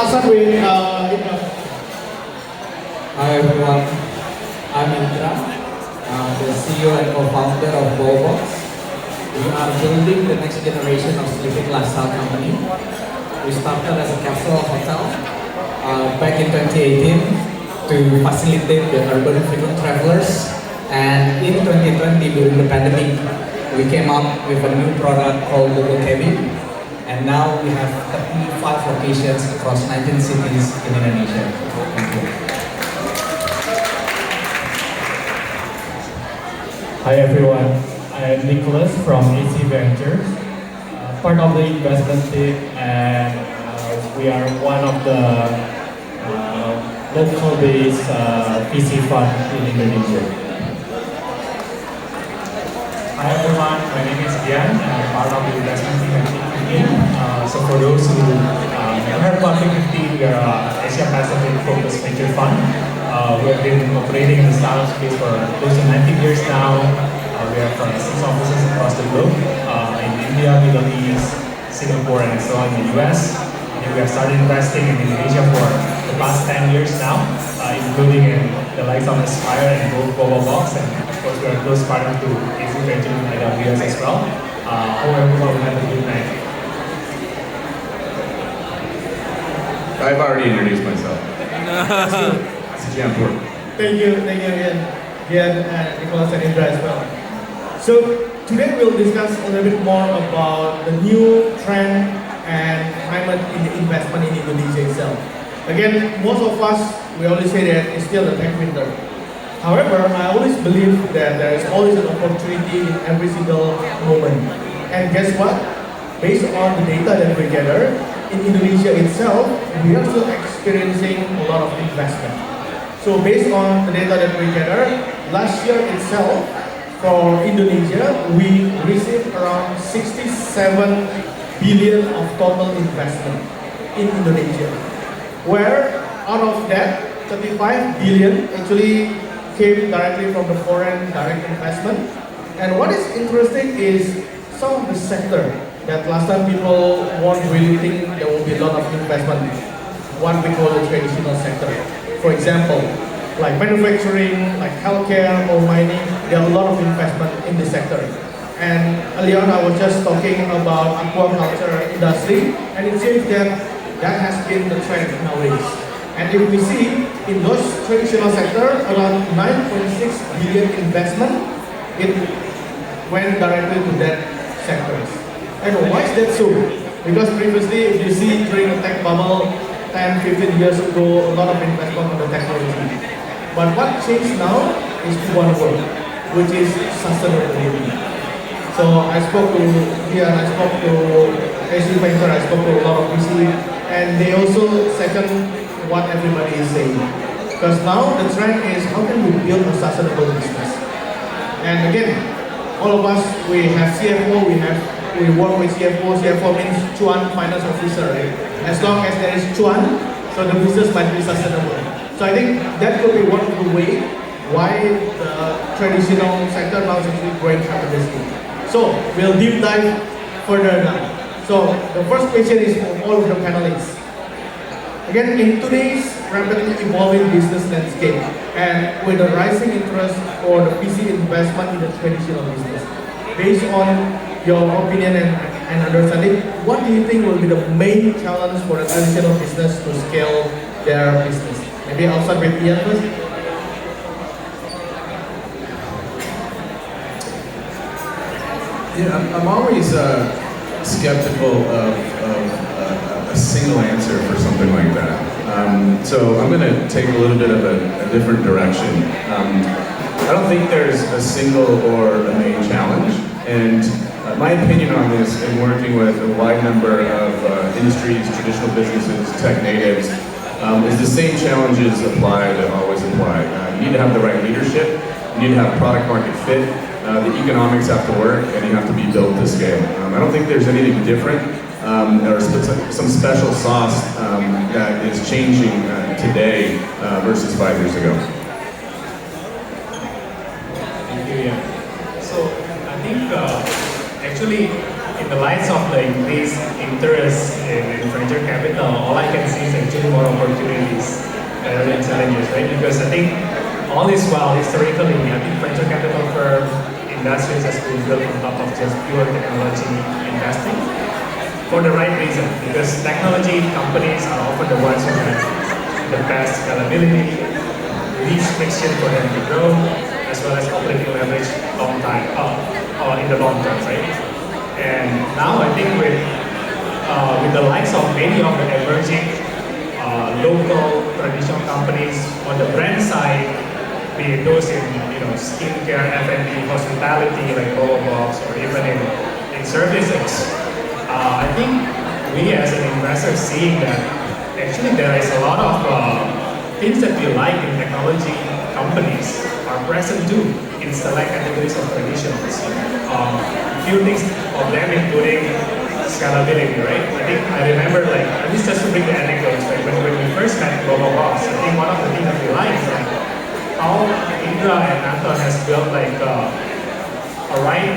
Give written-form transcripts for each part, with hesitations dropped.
I'll start with Indra. Hi everyone, I'm Indra, the CEO and co-founder of Bobobox. We are building the next generation of sleeping lifestyle company. We started as a capsule hotel back in 2018 to facilitate the urban frequent travelers. And in 2020, during the pandemic, we came up with a new product called Bobo Cabin. And now we have 35 locations across 19 cities in Indonesia. Thank you. Hi everyone, I am Nicholas from Ventures, part of the investment team, and we are one of the local-based VC fund in Indonesia. Hi everyone, my name is Dian, and I'm part of the investment team at Think15. So for those who never heard about Think15, we are an Asia Pacific focused venture fund. We have been operating in the startup space for close to 19 years now. We have 6 offices across the globe, in India, Middle East, Singapore, and so on in the US. And we have started investing in Indonesia for the past 10 years now, including in the likes of Aspire and Bobobox, and of course we are a close partner to Ventures and AWS as well. Hope everyone will have a good night. I've already introduced myself. Thank you, Ian, Nicholas, and Indra as well. So today we'll discuss a little bit more about the new trend and climate in the investment in Indonesia itself. Again, most of us, we always say that it's still a tech winter. However, I always believe that there is always an opportunity in every single moment. And guess what? Based on the data that we gather, in Indonesia itself, we are still experiencing a lot of investment. So based on the data that we gather, last year itself, for Indonesia, we received around 67 billion of total investment in Indonesia. Where out of that, 35 billion actually came directly from the foreign direct investment. And what is interesting is some of the sector that last time people won't really think there will be a lot of investment. One we call the traditional sector. For example, like manufacturing, like healthcare or mining, there are a lot of investment in this sector. And earlier on I was just talking about aquaculture industry, and it seems that that has been the trend nowadays. And if we see in those traditional sector, around 9.6 billion investment, it went directly to that sectors. And why is that so? Because previously, if you see during the tech bubble 10, 15 years ago, a lot of investment on the technology. But what changed now is one word, which is sustainability. So I spoke to here, I spoke to AC Venture, I spoke to a lot of VC, and they also second what everybody is saying. Because now the trend is how can we build a sustainable business? And again, all of us, we have CFO, we work with CFO. CFO means Chuan Finance Officer, right? As long as there is Chuan, so the business might be sustainable. So I think that could be one of the way why the traditional sector now is actually growing tremendously. So we'll deep dive further now. So the first question is for all of the panelists. Again, in today's rapidly evolving business landscape and with the rising interest for the VC investment in the traditional business, based on your opinion and understanding, what do you think will be the main challenge for the traditional business to scale their business? Maybe I'll start with Ian first. Yeah, I'm always skeptical of a single answer for something like that. So I'm going to take a little bit of a different direction. I don't think there's a single or a main challenge, and my opinion on this, in working with a wide number of industries, traditional businesses, tech natives, is the same challenges apply that always apply. You need to have the right leadership, you need to have product market fit, the economics have to work, and you have to be built to scale. I don't think there's anything different or some special sauce that is changing today versus 5 years ago. Thank you, Ian. So I think actually in the lights of the increased interest in venture capital, all I can see is actually actually more opportunities rather than challenges, right? Because I think all is well historically. I think venture capital firm industries has been built on top of just pure technology investing for the right reason. Because technology companies are often the ones who have the best scalability, least friction for them to grow, as well as operating leverage in the long term, right? And now I think with the likes of many of the emerging local traditional companies on the brand side, be it those in skincare, F&B, hospitality like Bobobox, or even in services, I think we as an investor seeing that actually there is a lot of things that we like in technology companies are present too in select categories of traditionals. Few things of them including scalability, right? I remember, like, at least just to bring the anecdotes, like when we first met Bobobox, I think one of the things that we like is that how Indra and Anton has built like a right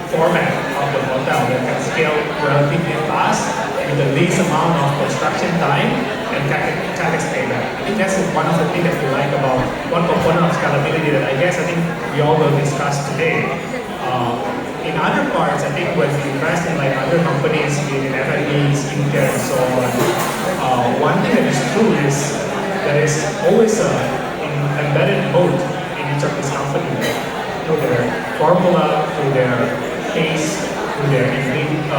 format of the hotel that can scale relatively fast with the least amount of construction time and capex payback. I think that's one of the things that we like about one component of scalability that I think we all will discuss today. In other parts, I think when we invest in like other companies in F&B, skincare, and so on, one thing that is true is there is always an embedded moat in each of these companies, through their formula, through their taste, through their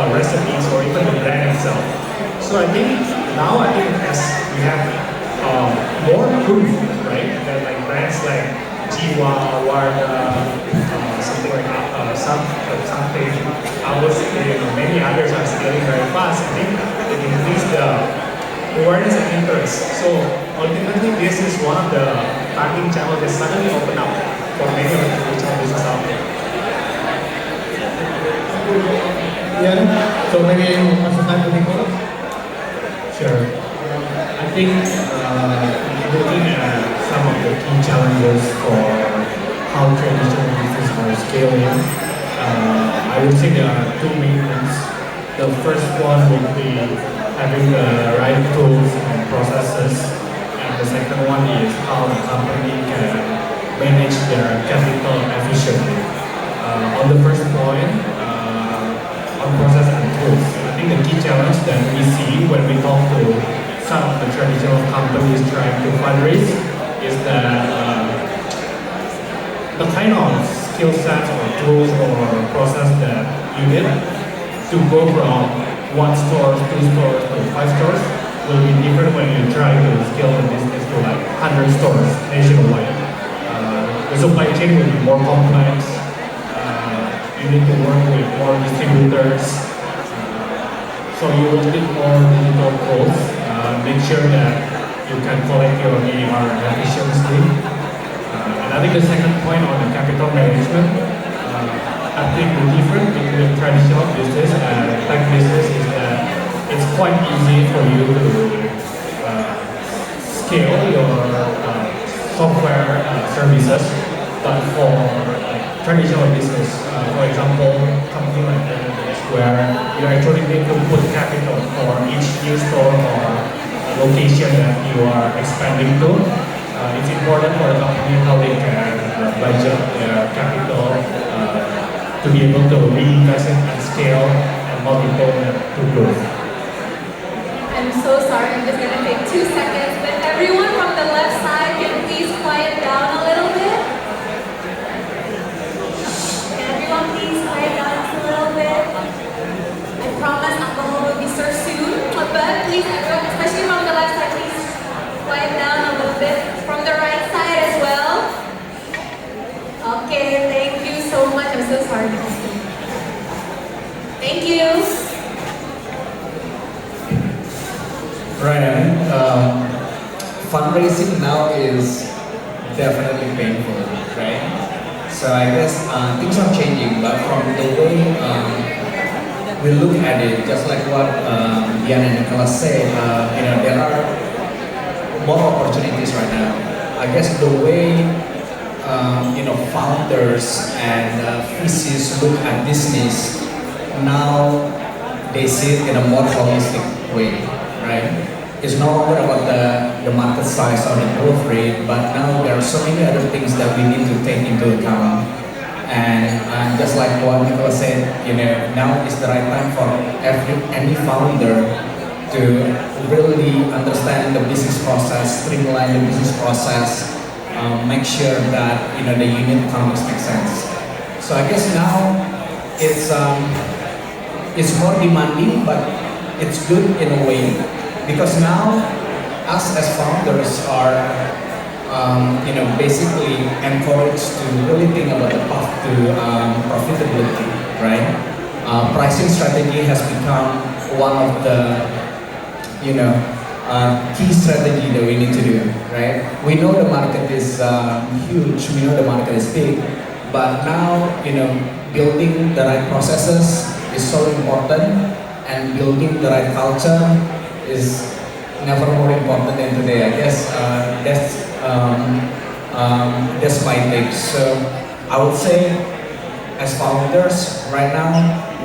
recipes, or even the brand itself. So I think now as we have more proof, right, that like brands like Jiwa, Warna, something like something, many others are scaling very fast. I think it increased the awareness and interest. So ultimately, this is one of the funding channels that suddenly open up for many of the traditional business out there. Yeah, so maybe also time to Nicholas. Sure. I think looking at some of the key challenges for how traditional businesses are scaling, I would say there are two main things. The first one would be having the right tools and processes, and the second one is how the company can manage their capital efficiently. On the first point, on process and tools, I think the key challenge that we see when we talk to some of the traditional companies trying to fundraise is that the kind of skill sets or tools or process that you need to go from 1 store, 2 stores to 5 stores will be different when you try to scale the business to like 100 stores nationwide. The supply chain will be more complex. You need to work with more distributors. So you will need more digital tools. Make sure that you can collect your AR efficiently. And I think the second point on the capital management, I think the difference between traditional business and tech business is that it's quite easy for you to scale your software services, but for traditional business, for example, something like AWS, where you actually need to put capital for each new store or location that you are expanding to. It's important for a company how they can budget their capital to be able to reinvest it and scale and multiple to growth. I'm so sorry, I'm just gonna take 2 seconds, but everyone from the left side can please quiet down a little bit. Can everyone please quiet down just a little bit? I promise alcohol will be served soon, but please everyone, especially from the left side, please quiet down a little bit. From the right side as well. Okay, thank you so much. I'm so sorry. Thank you. Right, fundraising now is definitely painful, right? So I guess things are changing, but from the way we look at it, just like what Dian and Nicholas said, there are more opportunities right now. I guess the way founders and VCs look at business now, they see it in a more holistic way. right? It's no longer about the market size or the growth rate, but now there are so many other things that we need to take into account. And just like what Nicholas said, now is the right time for any founder to really understand the business process, streamline the business process, make sure that the unit economics make sense. So I guess now it's more demanding, but it's good in a way because now us as founders are basically encouraged to really think about the path to profitability, right? Pricing strategy has become one of the key strategy that we need to do, right? We know the market is huge, we know the market is big, but now, building the right processes is so important, and building the right culture is never more important than today. I guess that's my take. So I would say, as founders right now,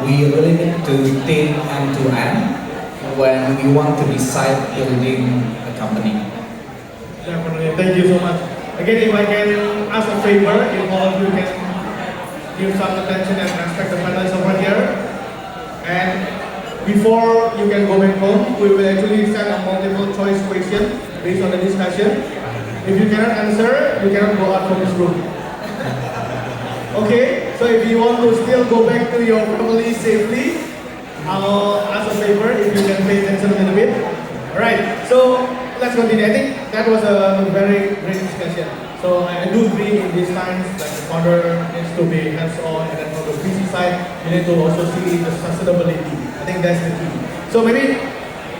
we really need to think end to end when we want to decide building a company. Definitely, thank you so much. Again, if I can ask a favor, if all of you can give some attention and respect the panelists over here. And before you can go back home, we will actually send a multiple choice question based on the discussion. If you cannot answer, you cannot go out from this room. Okay, so if you want to still go back to your family safely, I'll ask a favor if you can pay attention a little bit. Alright, so let's continue. I think that was a very great discussion. So I do agree in these times that the founder needs to be hands-on, and then from the VC side, you need to also see the sustainability. I think that's the key. So maybe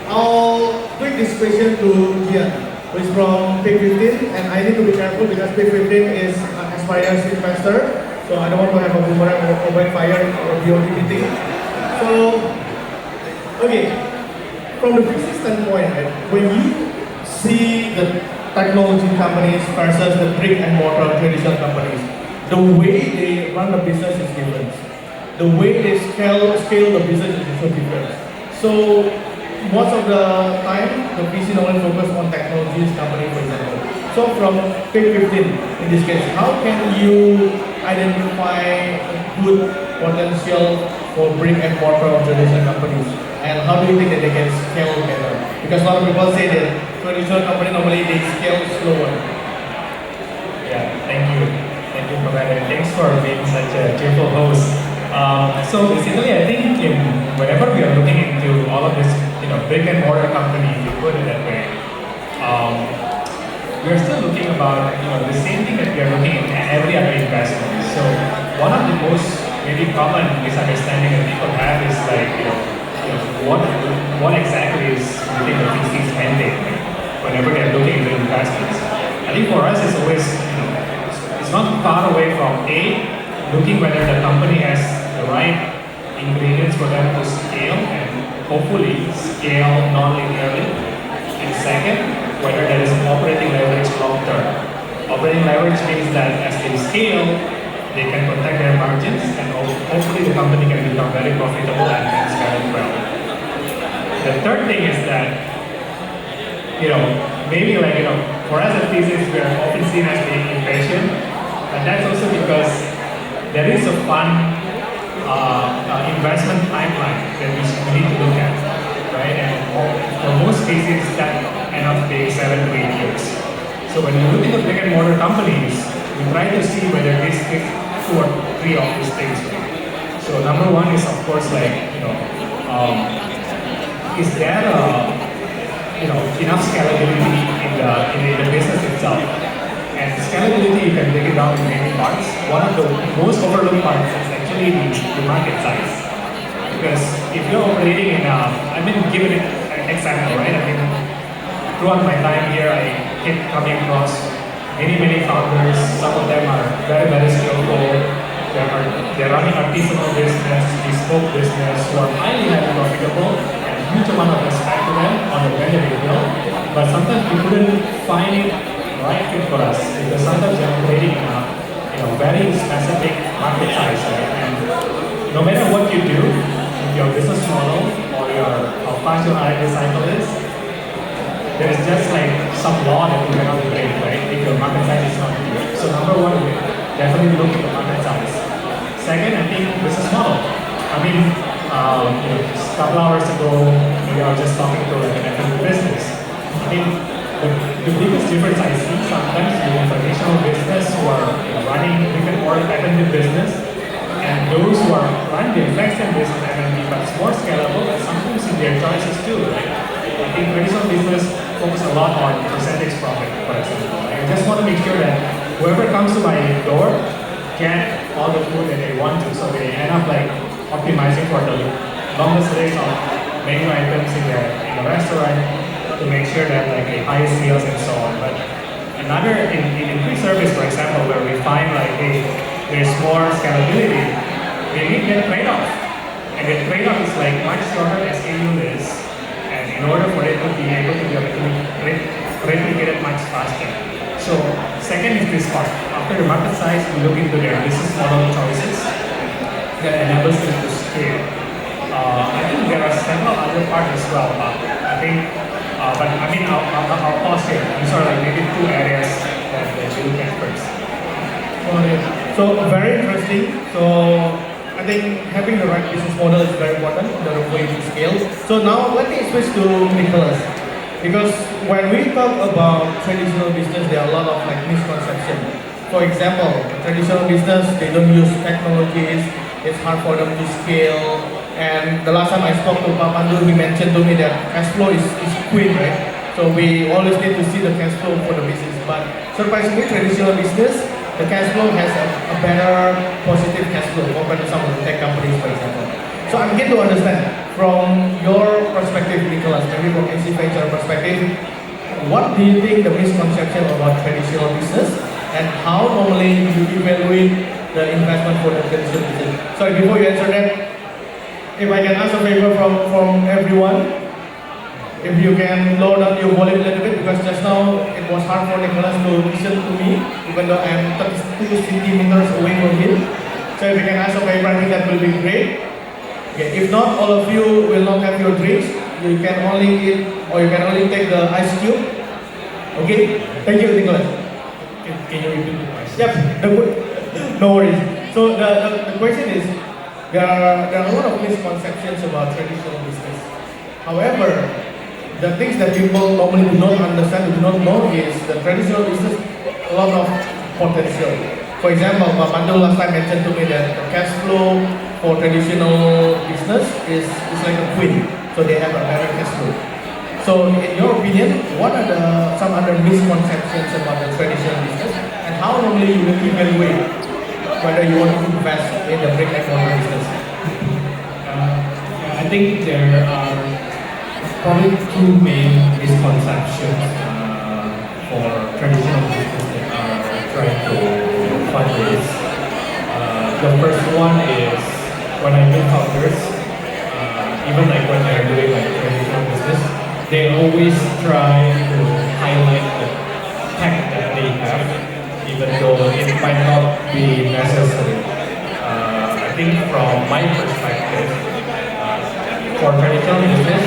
I'll quick this question to Gian, who is from Pick 15, and I need to be careful because Pick 15 is an aspiring investor, so I don't want to have a boomerang or backfire or BOD meeting. So, okay, from the business standpoint, right, when you see the technology companies versus the brick and mortar traditional companies, the way they run the business is different. The way they scale the business is also different. So, most of the time, the VC normally focus on technologies company, for example. So, from Pick 15, in this case, how can you identify a good potential for brick and mortar of traditional companies, and how do you think that they can scale better? Because a lot of people say that traditional company normally they scale slower. Yeah, thank you for that, and thanks for being such a cheerful host. So basically, I think whenever we are looking into all of this, brick and mortar companies, you put it that way, we are still looking about the same thing that we are looking at every other investment. So one of the most maybe common misunderstanding that people have is like, what exactly is within the VC's mandate whenever they're looking into investments. I think for us it's always, it's not far away from looking whether the company has the right ingredients for them to scale and hopefully scale non-linearly. And second, whether there is operating leverage long term. Operating leverage means that as they scale, they can protect their margins, and hopefully the company can become very profitable and can scale well. The third thing is that, maybe for us as physicists, we are often seen as being impatient, but that's also because there is a fun investment timeline that we need to look at, right? And for most cases, that end up being 7 to 8 years. So when you look at the brick and mortar companies, we try to see whether this fits 2 or 3 of these things. So number one is of course is there enough scalability in the business itself? And scalability, you can break it down in many parts. One of the most overlooked parts is actually the market size. Because if you're operating in give it an example, right? Throughout my time here, I keep coming across many founders. Some of them are very, very skillful. They're running artisanal business, bespoke business, who are highly profitable, and a huge amount of respect to them on the way they build. But sometimes we couldn't find it right fit for us because sometimes they're operating in a very specific market size, right? And no matter what you do, with your business model or how fast your R&D cycle is, there's just like some law that you cannot break, right? If your market size is not huge. So number one, we definitely look at the market size. Second, I think business model. I mean, a couple hours ago, we were just talking to like an F&B business. I think the biggest difference I see sometimes in traditional business who are running brick-and-mortar F&B business and those who are running the extension business F&B, but it's more scalable and sometimes in their choices too, right? I think traditional business focus a lot on percentage profit, for example. I just want to make sure that whoever comes to my door get all the food that they want to, so they end up like optimizing for the longest list of menu items in the restaurant to make sure that like the highest sales and so on. But another in free service, for example, where we find like hey, there's more scalability, they need to get a trade-off. And the trade-off is like much shorter SKU list, and in order for it to be able to be replicated much faster. So second is this part. After the market size, we look into their business model choices that enables them to scale. I think there are several other parts as well. I think, but I mean, I'll pause here. These are like maybe two areas that we look at first. Got it. So very interesting. So I think having the right business model is very important in order for you to scale. So now let me switch to Nicholas. Because when we talk about traditional business, there are a lot of like misconceptions. For example, traditional business, they don't use technologies, it's hard for them to scale. And the last time I spoke to Pak Pandu, he mentioned to me that cash flow is queen, right? So we always need to see the cash flow for the business. But surprisingly, traditional business, the cash flow has a better positive cash flow compared to some of the tech companies, for example. So I'm keen to understand from your perspective, Nicholas, maybe from AC Venture perspective, what do you think the misconception about traditional business and how normally you evaluate the investment for the traditional business? Sorry, before you answer that, if I can ask a favor from everyone, if you can lower down your volume a little bit, because just now it was hard for Nicholas to listen to me, even though I'm 32 centimeters away from him. So if you can ask a favor, I think that will be great. Okay, if not, all of you will not have your drinks. You can only eat, or you can only take the ice cube. Okay? Thank you, Nicholas. Can you repeat the question? Yep, no worries. So the question is, there are a lot of misconceptions about traditional business. However, the things that people normally do not understand, do not know is the traditional business, a lot of potential. For example, Pak Pandu last time mentioned to me that the cash flow for traditional business is like a queen, so they have a better cash flow. So in your opinion, what are some other misconceptions about the traditional business, and how normally you will evaluate whether you want to invest in the brick-and-mortar business? I think there are probably two main misconceptions for traditional business that are trying to fundraise. The first one is when I meet founders, even like when they're doing like traditional business, they always try to highlight the tech that they have, even though it might not be necessary. I think from my perspective, for traditional business,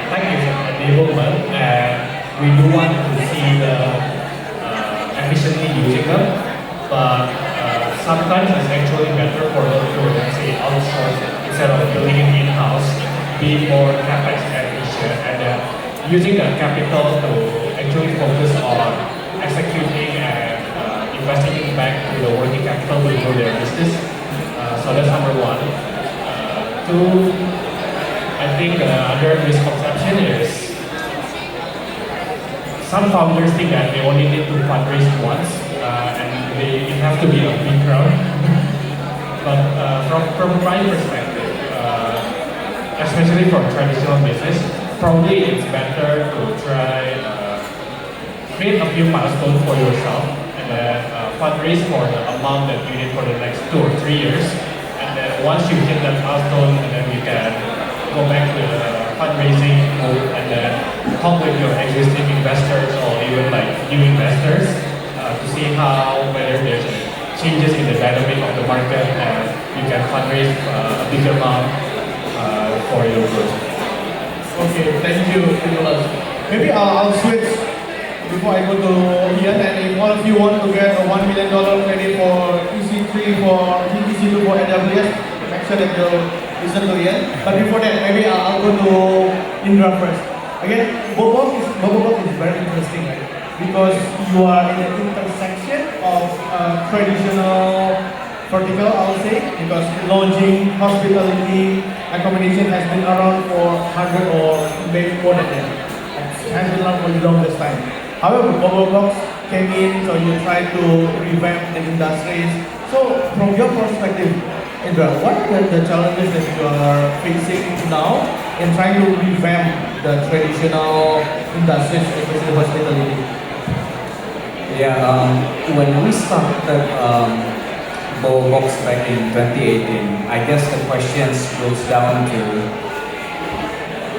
tech is an enablement, and we do want to see the efficiently using them, but sometimes it's actually better for them to, let's say, outsource instead of building it in-house, be more capex efficient, and then using the capital to actually focus on executing and investing it back to the working capital to grow their business. So that's number one. Two, I think another misconception is some founders think that they only need to fundraise once and it has to be a big crowd. But from my perspective, especially for traditional business, probably it's better to try create a few milestones for yourself and then fundraise for the amount that you need for the next 2 or 3 years. And then once you hit that milestone, and then you can go back to the fundraising mode and then talk with your existing investors or even like new investors to see how whether there's changes in the dynamic of the market and you can fundraise a bigger amount for your growth. Okay, thank you, Nicholas. Maybe I'll switch before I go to Ian. And if all of you want to get a $1 million credit for EC3 for EC2 for AWS, make sure that you listen to Ian. But before that, maybe I'll go to Indra first. Again, Bobobox is very interesting, right? Because you are in the intersection of traditional vertical, I would say, because lodging, hospitality, accommodation has been around for 100 or maybe more than that. It has been around for the longest time. However, Bobobox came in, so you try to revamp the industries. So, from your perspective, Indra, what are the challenges that you are facing now in trying to revamp the traditional industries, especially hospitality? Yeah, when we started Bobobox back in 2018, I guess the questions goes down to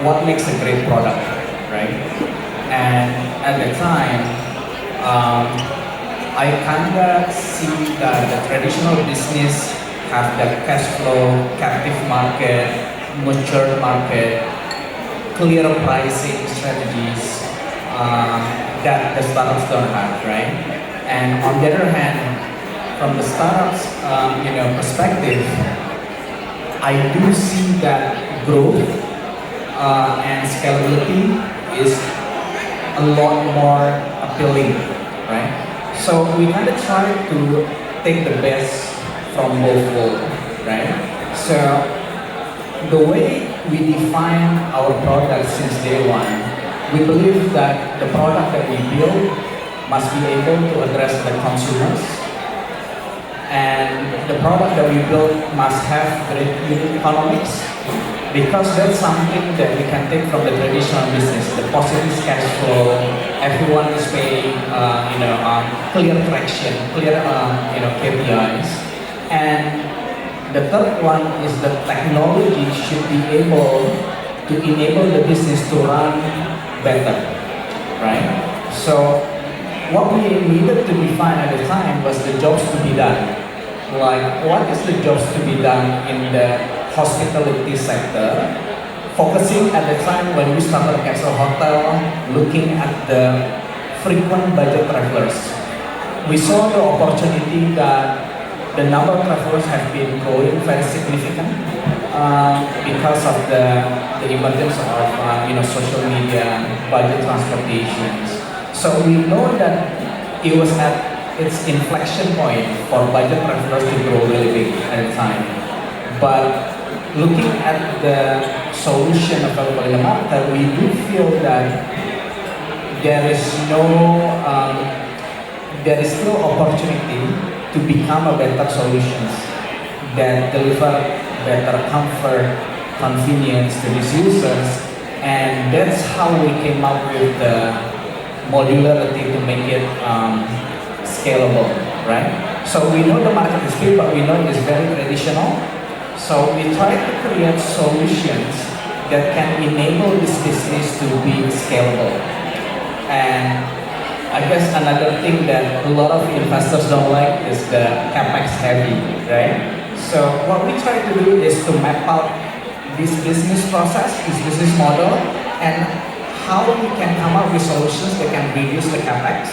what makes a great product, right? And at the time, I kinda see that the traditional business have the cash flow, captive market, mature market, clear pricing strategies that the startups don't have, right? And on the other hand, from the startups perspective, I do see that growth and scalability is a lot more appealing, right? So we kind of try to take the best from both worlds, right? So the way we define our product since day one, we believe that the product that we build must be able to address the consumers, and the product that we build must have great unit economics, because that's something that we can take from the traditional business, the positive cash flow, everyone is paying, clear traction, clear, KPIs. And the third one is that technology should be able to enable the business to run better, right? So what we needed to define at the time was the jobs to be done. Like, what is the jobs to be done in the hospitality sector? Focusing at the time when we started Castle Hotel, looking at the frequent budget travelers. We saw the opportunity that the number of travelers have been growing very significant because of the emergence of social media, budget transportations. So we know that it was at its inflection point for budget travelers to grow really big at the time. But looking at the solution available in the market, we do feel that there is still opportunity to become a better solutions that deliver better comfort, convenience to these users, and that's how we came up with the modularity to make it scalable, right? So we know the market is big, but we know it's very traditional. So we try to create solutions that can enable this business to be scalable. And I guess another thing that a lot of investors don't like is the capex heavy, right? So what we try to do is to map out this business process, this business model, and how we can come up with solutions that can reduce the capex.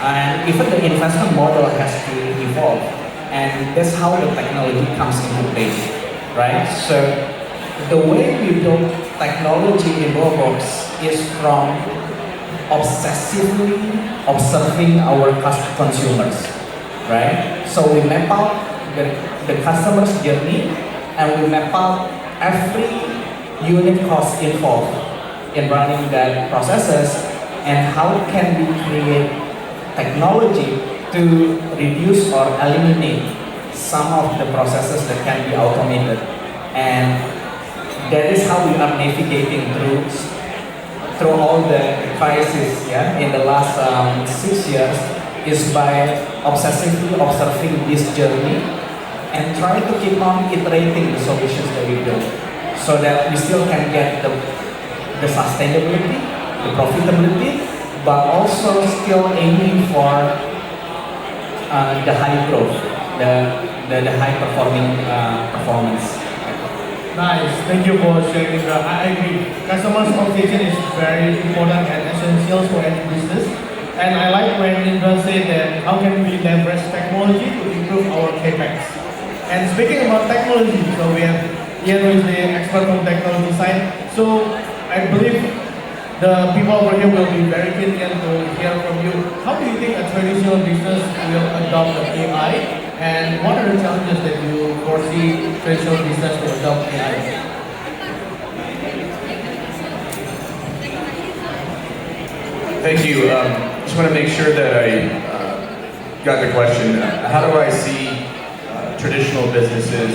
And even the investment model has to evolve, and that's how the technology comes into play, right? So the way we build technology in Bobobox is from obsessively observing our consumers, right? So we map out the customer's journey, and we map out every unit cost involved in running that processes, and how can we create technology to reduce or eliminate some of the processes that can be automated. And that is how we are navigating through all the crises, in the last 6 years, is by obsessively observing this journey and trying to keep on iterating the solutions that we build, so that we still can get the sustainability, the profitability, but also still aiming for the high growth, the high performing performance. Nice. Thank you for sharing. I agree. Customer obsession is very important and essential for any business. And I like when Indra said that how can we leverage technology to improve our capex. And speaking about technology, so we have Ian who is the expert from technology side. So I believe the people over here will be very keen to hear from you. How do you think a traditional business will adopt the AI? And what are the challenges that you foresee traditional business to adopt AI? Thank you. Just want to make sure that I got the question. How do I see traditional businesses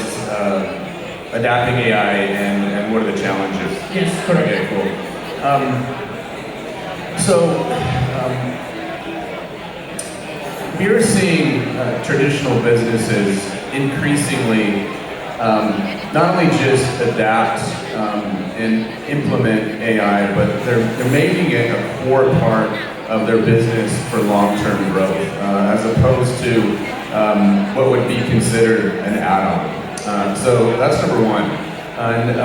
adapting AI and what are the challenges? Yes, correct. Okay, cool. We're seeing traditional businesses increasingly not only just adapt and implement AI, but they're making it a core part of their business for long-term growth, as opposed to what would be considered an add-on. So that's number one. And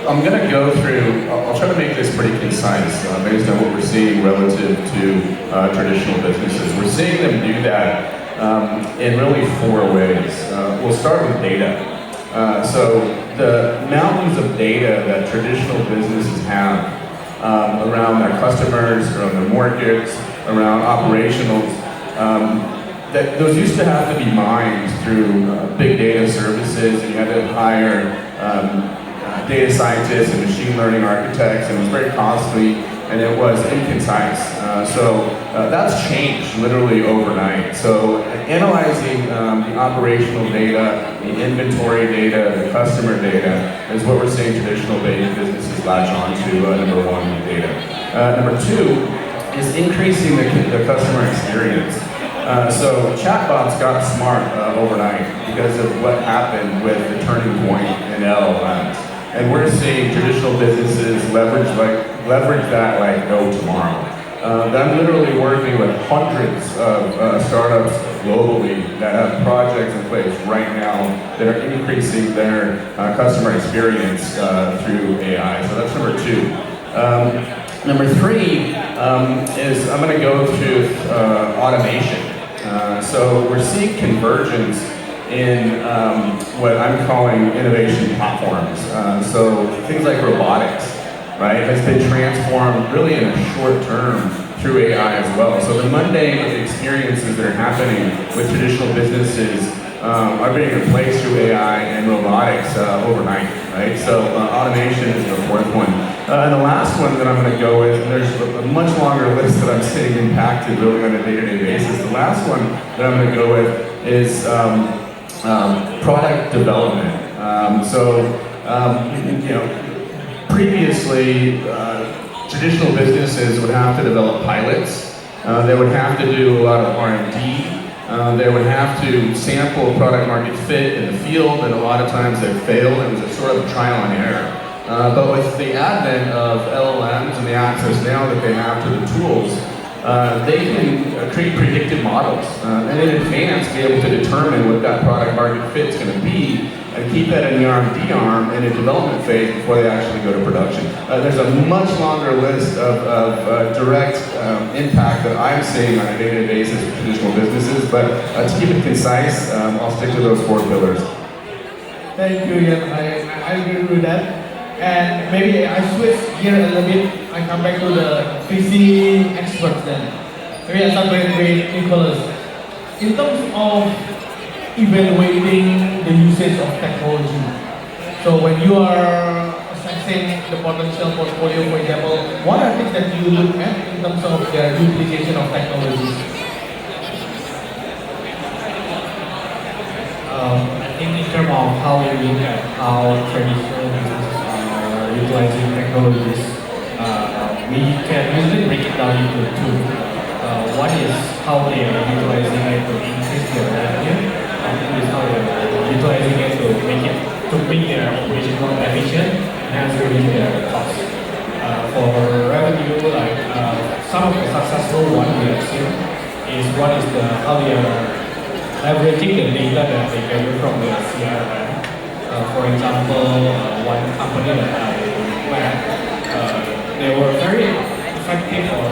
I'm going to go through, I'll try to make this pretty concise based on what we're seeing relative to traditional businesses. We're seeing them do that in really four ways. We'll start with data. So the mountains of data that traditional businesses have around their customers, around their markets, around operationals, that those used to have to be mined through big data services, and you had to hire data scientists and machine learning architects, and it was very costly, and it was inconcise. So that's changed literally overnight. So analyzing the operational data, the inventory data, the customer data is what we're seeing traditional businesses latch on to, number one, data. Number two is increasing the customer experience. So chatbots got smart overnight because of what happened with the turning point in LLMs. And we're seeing traditional businesses leverage that like no tomorrow. I'm literally working with hundreds of startups globally that have projects in place right now that are increasing their customer experience through AI. So that's number two. Number three is I'm going to go to automation. So we're seeing convergence in what I'm calling innovation platforms. So things like robotics, right, has been transformed really in a short term through AI as well. So the mundane experiences that are happening with traditional businesses are being replaced through AI and robotics overnight, right? So automation is the fourth one. And the last one that I'm going to go with, and there's a much longer list that I'm seeing impacted really on a day-to-day basis. The last one that I'm going to go with is product development. Previously, traditional businesses would have to develop pilots. They would have to do a lot of R&D. They would have to sample product market fit in the field, and a lot of times they failed. It was a sort of trial and error. But with the advent of LLMs and the access now that they have to the tools, they can create predictive models and in advance be able to determine what that product market fit is going to be and keep that in the R&D arm in a development phase before they actually go to production. There's a much longer list of direct impact that I'm seeing on a day-to-day basis with traditional businesses, but to keep it concise, I'll stick to those four pillars. Thank you, Ian. I agree with that. And maybe I switch gear a little bit. I come back to the PC experts then. Maybe I start with Nicholas. In terms of evaluating the usage of technology, so when you are assessing the potential portfolio, for example, what are things that you look at in terms of their utilization of technology? I think in terms of how we look at how traditional businesses are utilizing technologies, we can usually break it down into two. One is how they are utilizing it to increase their revenue. Two is how they are utilizing it to make their operation more efficient and hence reduce their costs. For revenue, like some of the successful one we have seen is one is how they are leveraging the data that they gather from their CRM For example, one company that I met, they were very effective or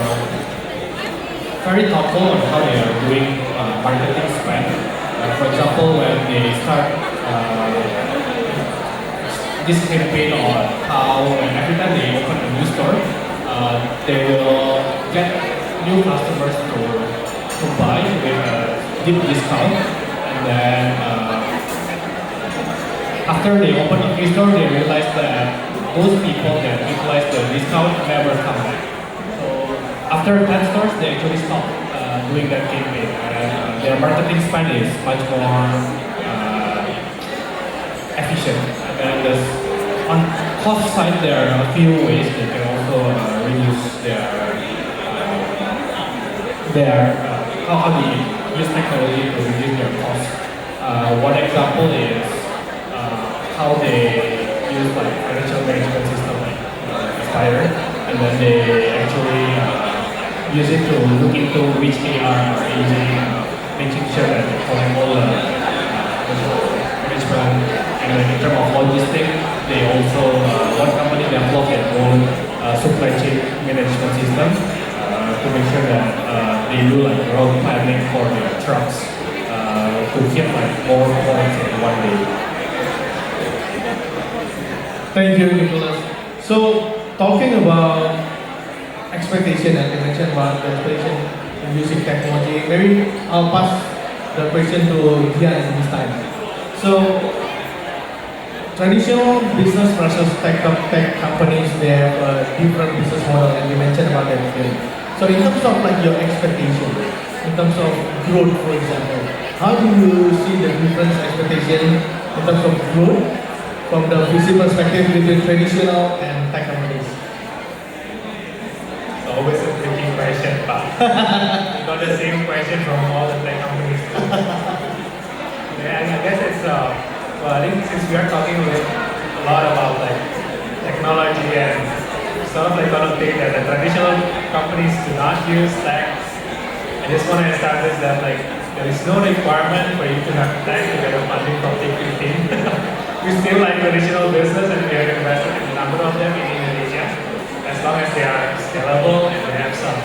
very thoughtful on how they are doing marketing spend. For example, when they start this campaign on how every time they open a new store, they will get new customers to buy with a deep discount, and then after they open a new store, they realize that those people that utilize the discount never come back. So after 10 stores, they actually stop doing that campaign, and their marketing spend is much more efficient. And then on cost side, there are a few ways they can also reduce how they use technology to reduce their costs. One example is how they use like financial management system like Aspire, and then they actually use it to look into which AR are using, making sure that they collect all the management. And then in terms of logistics, they also one company developed their own supply chain management system to make sure that they do like road planning for their trucks to get like more points in one day. Thank you, Nicholas. So, talking about expectation, and you mentioned about the expectation in using technology, maybe I'll pass the question to Gian this time. So, traditional business versus tech companies, they have a different business model, and you mentioned about that again. So, in terms of like your expectation, in terms of growth, for example, how do you see the different expectation in terms of growth from the VC perspective between traditional and tech companies? It's always a tricky question, but we got the same question from all the tech companies. Yeah, I guess it's well, I think since we are talking a lot about like technology and sort of like one of the things that the traditional companies do not use tech, I just want to establish that like there is no requirement for you to have tech to get a funding from Take 15. We still like traditional business, and we have invested in a number of them in Indonesia, as long as they are scalable and they have some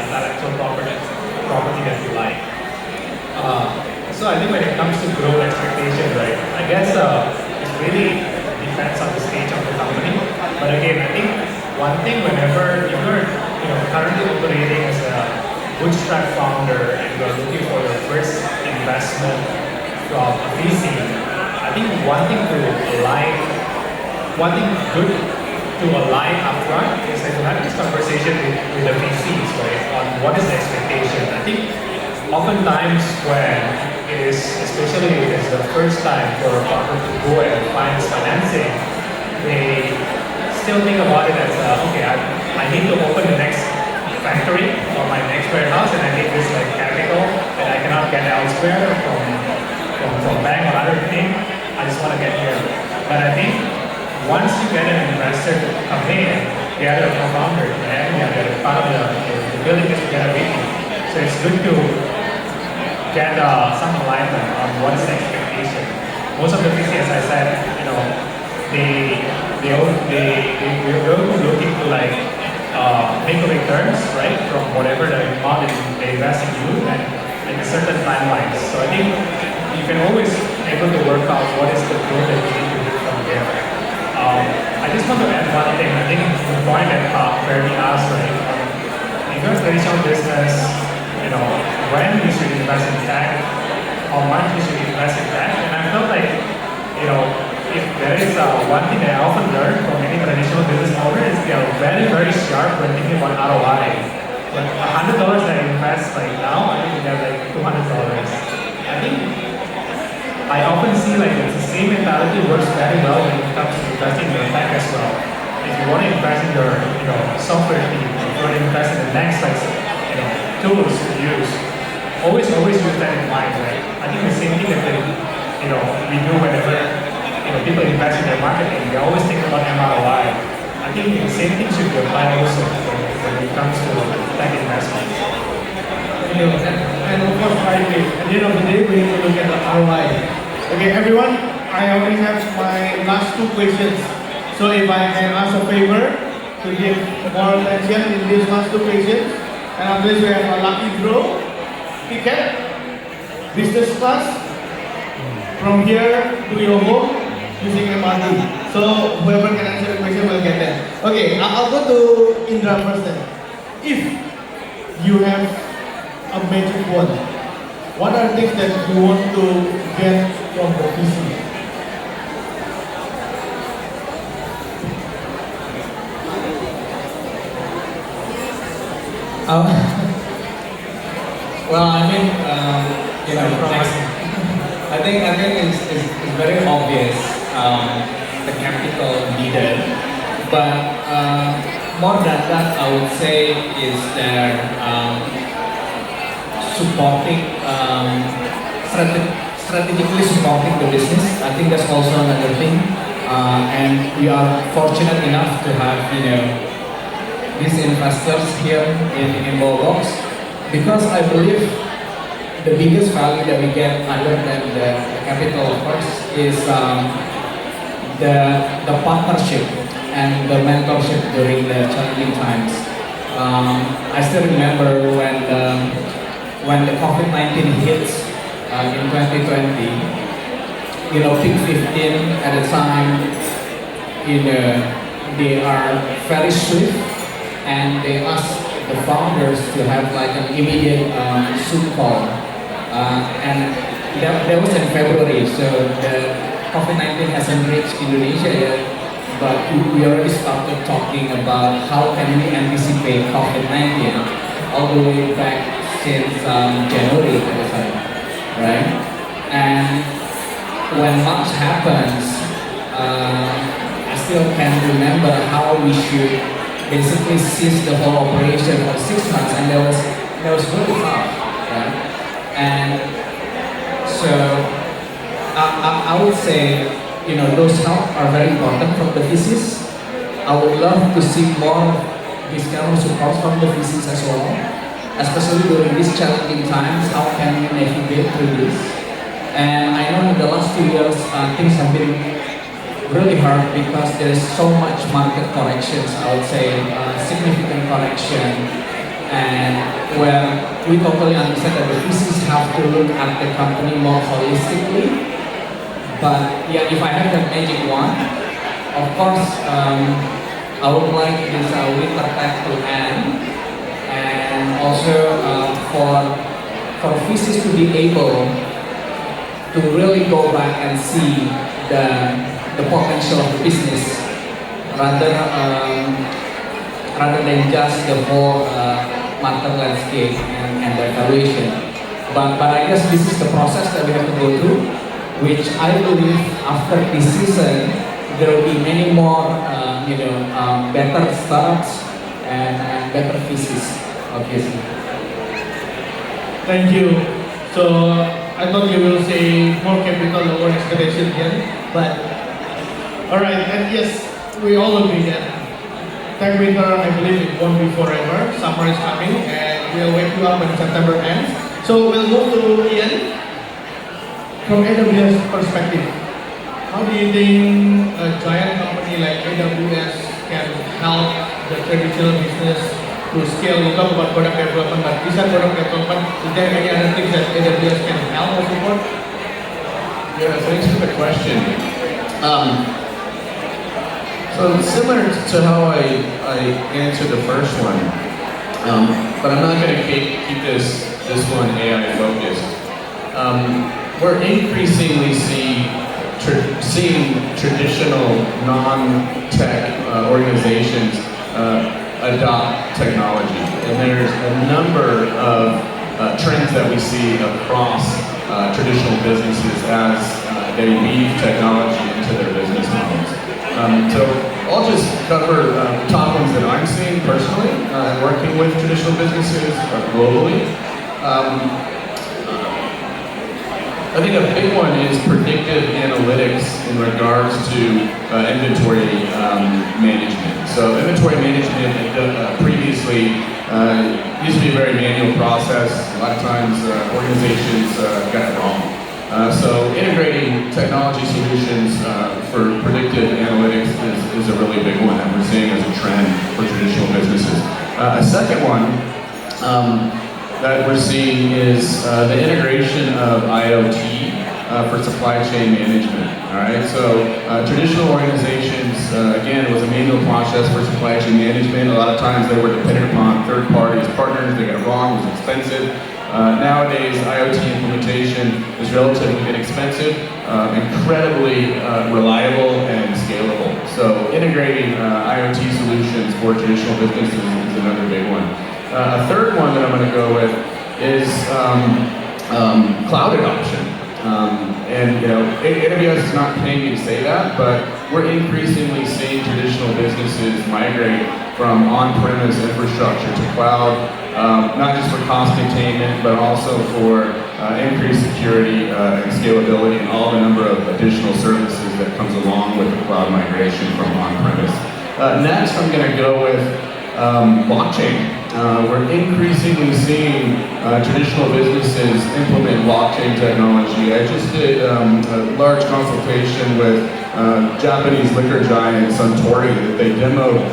intellectual property that we like. So I think when it comes to growth expectations, right, I guess it really depends on the stage of the company. But again, I think one thing whenever you're currently operating as a bootstrap founder and you're looking for your first investment from a VC, I think one thing good to align upfront is that you have this conversation with the VCs, right, on what is the expectation. I think oftentimes when it is, especially if it's the first time for a founder to go and find financing, they still think about it as, okay, I need to open the next factory or my next warehouse, and I need this like capital that I cannot get elsewhere from bank or other thing. I just want to get here. But I think once you get an investor to come in, the other co-founder, they're part of the building is to get a meeting. So it's good to get some alignment on what is the expectation. Most of the VC, as I said, they're looking to like make returns, right, from whatever the amount they invest in you and a certain timelines. So I think you can always able to work out what is the growth that you need to do from there. I just want to add one thing. I think the point that Ferdy asked, right, if you're a traditional business, when you should invest in tech, how much you should invest in tech, and I felt like, if there is one thing that I often learn from any traditional business owner is they are very, very sharp when thinking about ROI. Like $100 that I invest like now, I think they have like $200. I think I often see like it's the same mentality works very well when it comes to investing in your tech as well. If you want to invest in your software team, if you want to invest in the next like tools to use, always use that in mind, right? I think the same thing that we do whenever people invest in their marketing, they always think about ROI. I think the same thing should be applied also when it comes to tech investment. And of course, right, at the end of the day, we need to look at the ROI. Okay, everyone, I already have my last two questions. So if I can ask a favor to give more attention in these last two questions, and after this we have a lucky draw ticket, business class, from here to your home using MRT. So whoever can answer the question will get that. Okay, I'll go to Indra first then. If you have a magic wand, what are things that you want to get from the VC? Well, I mean, you know, I think it's very obvious the capital needed, but more than that, I would say is that supporting strategically supporting the business. I think that's also another thing, and we are fortunate enough to have these investors here in Bobobox, because I believe the biggest value that we get other than the capital, of course, is the partnership and the mentorship during the challenging times. I still remember when the COVID-19 hits in 2020, Peak 15 at the time, they are very swift, and they ask the founders to have like an immediate Zoom call, and that was in February, so the COVID-19 hasn't reached Indonesia yet, but we already started talking about how can we anticipate COVID-19 all the way back since January at the time, right? And when March happens, I still can remember how we should basically cease the whole operation for 6 months, and that was really tough, right? And so I would say, those help are very important from the VCs. I would love to see more this kind of support from the VCs as well, especially during these challenging times. How can we navigate through this? And I know in the last 2 years, things have been really hard because there is so much market corrections, I would say, significant correction, and where we totally understand that the VCs have to look at the company more holistically. But yeah, if I have the magic wand, of course, I would like this winter tech to end, and also for VCs to be able to really go back and see the potential of the business rather than just the whole market landscape and the valuation. But I guess this is the process that we have to go through, which I believe after this season there will be many more better startups and better pieces, obviously. Thank you. So I thought you will say more capital, lower expectation again, but alright, and yes, we all agree that tech winter, I believe it won't be forever. Summer is coming, and we'll wake you up when September ends. So we'll move to Ian. From AWS perspective, how do you think a giant company like AWS can help the traditional business to scale? You talk about product development, but besides product development, is there any other things that AWS can help or support? Yeah, thanks for the question. So similar to how I answered the first one, but I'm not going to keep this one AI focused. We're increasingly seeing traditional non-tech organizations adopt technology, and there's a number of trends that we see across traditional businesses as they weave technology into their business models. So I'll just cover top ones that I'm seeing personally, working with traditional businesses globally. I think a big one is predictive analytics in regards to inventory management. So inventory management previously used to be a very manual process. A lot of times organizations got it wrong. So integrating technology solutions for predictive analytics is a really big one that we're seeing as a trend for traditional businesses. A second one that we're seeing is the integration of IoT for supply chain management. All right, so traditional organizations, again, it was a manual process for supply chain management. A lot of times they were dependent upon third parties, partners. They got it wrong, it was expensive. Nowadays, IoT implementation is relatively inexpensive, incredibly reliable and scalable. So integrating IoT solutions for traditional businesses is another big one. A third one that I'm going to go with is cloud adoption. And you know, AWS is not paying me to say that, but we're increasingly seeing traditional businesses migrate from on-premise infrastructure to cloud, not just for cost containment, but also for increased security and scalability and all the number of additional services that comes along with the cloud migration from on-premise. Next, I'm going to go with blockchain. We're increasingly seeing traditional businesses implement blockchain technology. I just did a large consultation with Japanese liquor giant Suntory that they demoed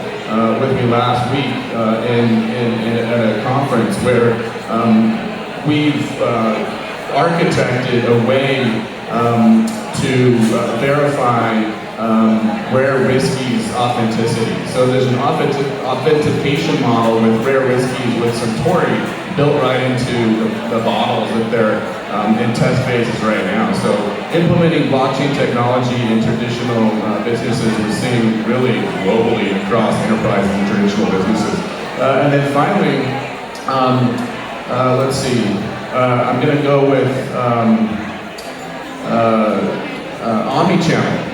with me last week at a conference where we've architected a way to verify rare whiskey's authenticity. So there's an authentication model with rare whiskeys with Suntory built right into the bottles that they're in test phases right now. So implementing blockchain technology in traditional businesses we're seeing really globally across enterprises and traditional businesses. And then finally, let's see, I'm going to go with omnichannel.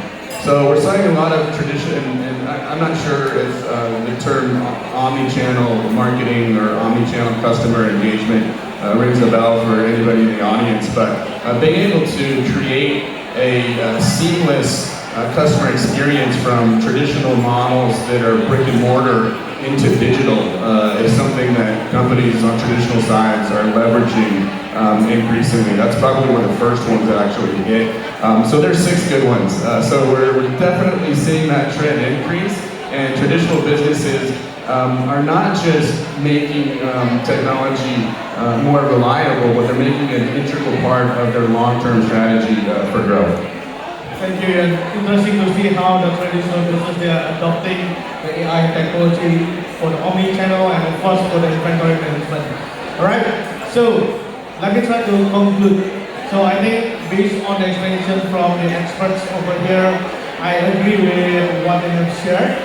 So we're citing a lot of tradition, and I'm not sure if the term omni-channel marketing or omni-channel customer engagement rings a bell for anybody in the audience, but being able to create a seamless customer experience from traditional models that are brick and mortar into digital is something that companies on traditional sides are leveraging increasingly. That's probably one of the first ones that actually hit. So there's 6 good ones. So we're definitely seeing that trend increase, and traditional businesses are not just making technology more reliable, but they're making an integral part of their long-term strategy for growth. Thank you. And interesting to see how the traditional business they are adopting the AI technology for the omni-channel and of course for the inventory management. All right. So let me try to conclude. So I think based on the explanation from the experts over here, I agree with what they have shared.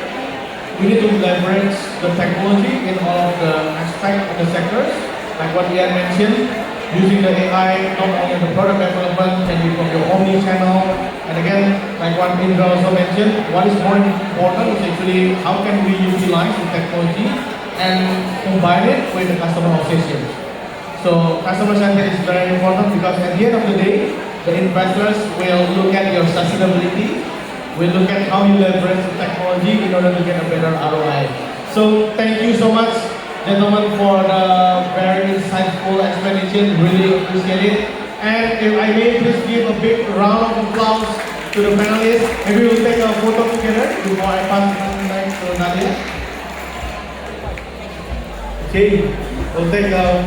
We need to leverage the technology in all of the aspects of the sectors, like what Ian mentioned, using the AI not only in the product development, can be from your omni-channel, and again, like what Indra also mentioned, what is more important is actually how can we utilize the technology and combine it with the customer obsession. So customer center is very important because at the end of the day, the investors will look at your sustainability, will look at how you leverage the technology in order to get a better ROI. So thank you so much, gentlemen, for the very insightful explanation. Really appreciate it. And if I may please give a big round of applause to the panelists. Maybe we'll take a photo together before I pass the mic to Nadia. Okay, we'll take a quick